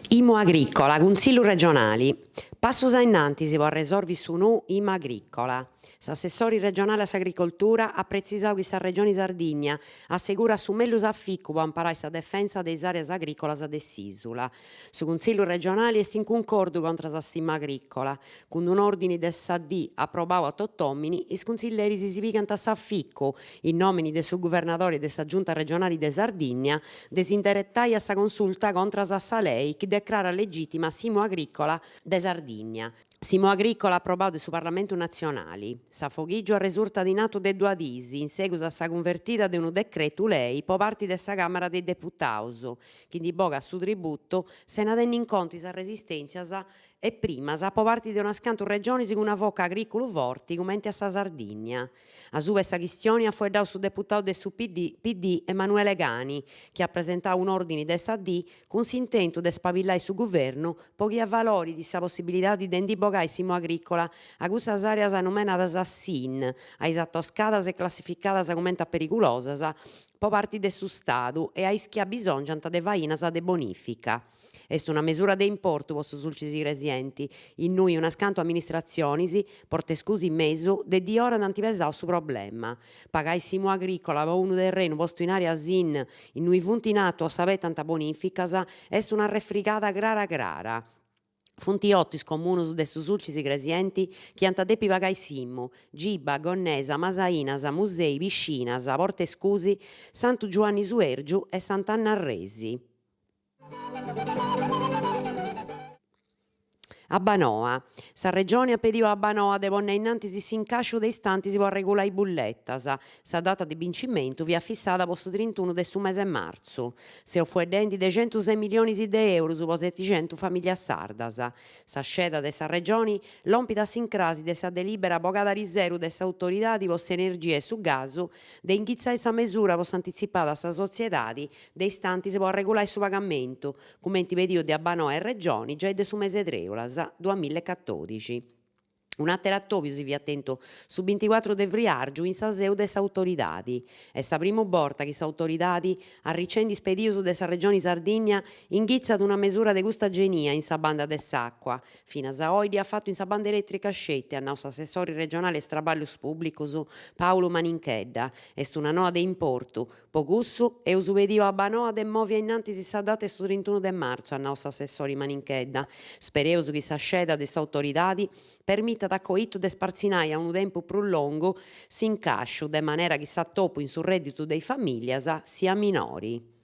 Imo agricola, Consiglio regionali. Passos innanti si può resolvere su nu Ima agricola. S'assessore regionale all'agricoltura ha precisato che sa Regione Sardigna assicura su mellus afficcu per amparare sa difesa delle aree agricolas de s'isula. Su Consiglio regionale è in concordo contro sa sima agricola, con un ordine del SAD approvato a tottomini, i consiglieri si picant a s'afficcu, in nomini del suo governatore e della giunta regionale de Sardigna, desinterettai a sa consulta contro sa lei che declara legittima simo agricola de Sardigna. Simo agricola approvato su Parlamento nazionale. Sa foghigio risulta di nato de due disi, in seguito a sa convertita di un decreto lei, po parte dessa Camera dei Deputados, che di boga su tributo se ne tenni in conto sa resistenza e prima sa po parte di una scanto regione con una voca agricolo forti come a sa Sardigna. A su questa questione ha fueddato su deputato del su PD Emanuele Gani, che ha presentato un ordine del SAD con s'intento di spavillare su governo pochi a valori di sa possibilità di dendibogare simo agricola a queste areas anomenadas a SIN, a isa toscadas e classificadas come pericolosas, po parti del su Stato e a ischi ha bisogno de vainas de bonifica. Est una misura de importo vostro sulcisi residenti, in noi una scanto amministrazionis, porte scusi mesu, de di ora antipesau su problema. Pagai simo agricola o unu terreno posto in area SIN, in noi funti nato sapere tanta bonificas, est una refrigata grara. Funti ottis comunus de su sulcisi gresienti chi anta depi pagai simmu, Giba, Gonnesa, Masainas, Musei, Piscinas, Porte Scusi, Santu Giovanni Suergiu e Sant'Anna Resi. A Banoa. Sa regione ha pedito a Banoa de ponne innanti si incascio dei istanti si può regolare i bullettas. Sa data di vincimento vi è fissata posto 31 del su mese marzo. Se offrendenti de 106 milioni di euro su 700 famiglie sardas. Sa sceda de sa regione l'ompita sincrasi de sa delibera bogata riserva de sa autorità di posta energia e su gaso de inghizzare sa misura posta anticipata a sa societadi de istanti si può regolare su pagamento, come ti pedio di Banoa e regioni già de su mese treulas 2014. Un altro attopio si vi attento su 24 de Vriargiu in sa seu de sa autoridadi. E sa prima volta che sa autoridadi a ricendi spedioso de sa regione Sardigna inghizzat una misura de gusta genia in sa banda de s'acqua. Fino a sa oidi ha fatto in sa banda elettrica scette a nostro assessore regionale Straballius Publicus Paolo Maninchedda. Est una noa de importo. Pocussu e usupedio a Banoa de movia innanti si sa data su 31 de marzo a nostro assessore Maninchedda. Spereus che sa sceda de sa autoridadi permitta da coito de sparzinare a un tempo più lungo si incascio de maniera che s'attoppo in sul reddito dei famiglie sia minori.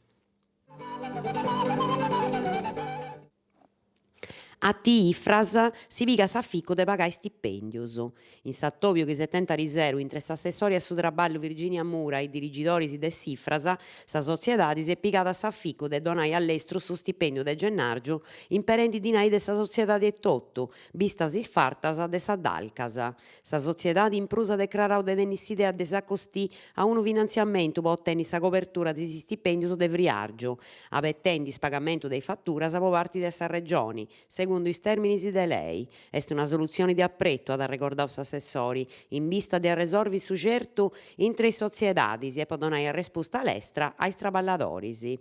A Tifras si piga s'afficco de pagare stipendios. In s'attopio che 70 riservo intre s'assessore a su traballo Virginia Mura e i dirigitori de Cifras, sa società si è pigata s'afficco de donare all'estero su stipendio de Gennargio imperenti di nai de sa società de Totto, vistas isfartas de sa Dalcas. Sa società di imprusa declarau de dennissidea de s'accosti a un finanziamento per ottenere sa copertura di stipendios de Vriargio, abettendo pagamento dei fatturas a parte de sa regioni, secondo i termini de lei. Est una soluzione di appretto, ad ricordare os assessori, in vista di resolvi su certo intre i sociedadis e podonai a risposta all'estra ai traballadores.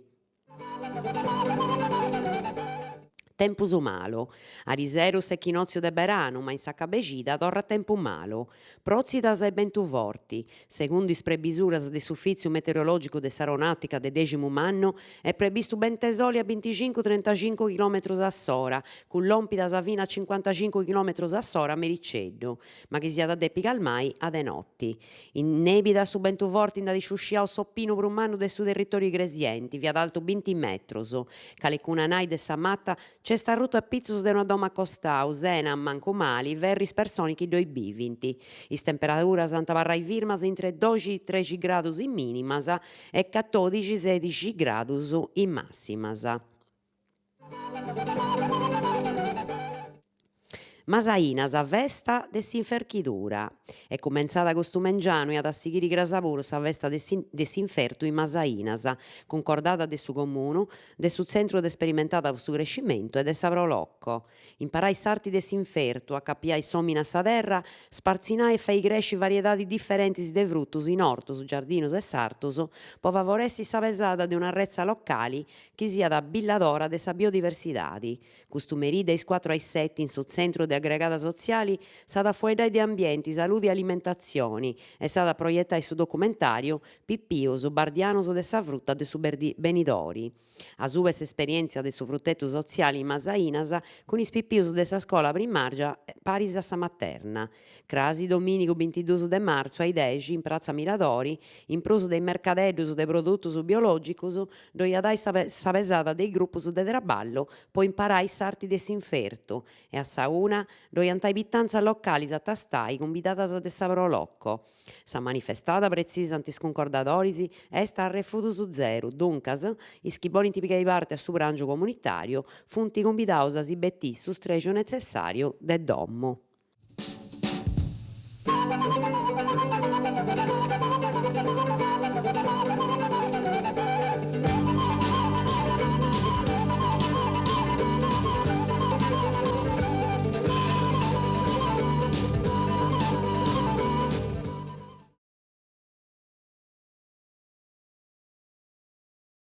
Tempus malo, a riserus e chinozio de berano, ma in sacca becida torra tempo malo. Prozitas e bentu forti, secondo is prebisuras de suffizio meteorologico de s'aeronautica de 10° anno, è previsto bentesoli a 25-35 km a sora, con l'ompidas fino a 55 km a sora a mericeddo, ma che sia da depi calmai a de notti. In nebida su bentu forti in da disciusciao soppino brumano de su territorio gresienti, via d'alto 20 metros, calecuna nai de sa matta c'è sta ruto a pizzos de una doma costau, sena, manco mali, verris personi chi doi bivinti. Is temperatura santa parrai firmas intre 12-13 gradus in minimas e 14-16 gradus in massimas. Masainas a festa de s'inferchidura. È cumenzada custu mengianu e ad assigiri grasapuru sa festa de s'infertu in Masainas, concordada de su comunu, de su centru de sperimentada su crescimentu e de sa prolocco. Imparai s'arti de s'infertu, accappiai s'omine a sa terra, sparzinai e fai cresci variedadi differenti de fruttus in ortus, giardinus e sartus, po favoressi sa pesada de una rezza locali chi siat abilladora de sa biodiversidade. Custu merì dai 4 ai 7 in su centro de aggregada sociali s'at fuedai de ambienti, saludi e alimentazioni e s'at proiettai su documentariu Pippius, bardianus de sa frutta de su benidori. A su esperienzia de su fruttetu soziali in Masainas con is pippius de sa scola primargia paris a sa materna. Crasi dominigu 22 de marzo ai 10 in Praza Miradori, in prus dei mercadeddus de produttus biologicus, dove dai sa pesada dei gruppus de traballo po imparai s'arti de s'infertu e a sa una dove antai pittanza locali a tastai convidadas de sa prolocco. Sa manifestada prezzisant is concordadoris est a refutus zeru, duncas is chi bolint pigai parte a su prangiu comunitariu funt convidados a si bettire su stregio necessariu de domo.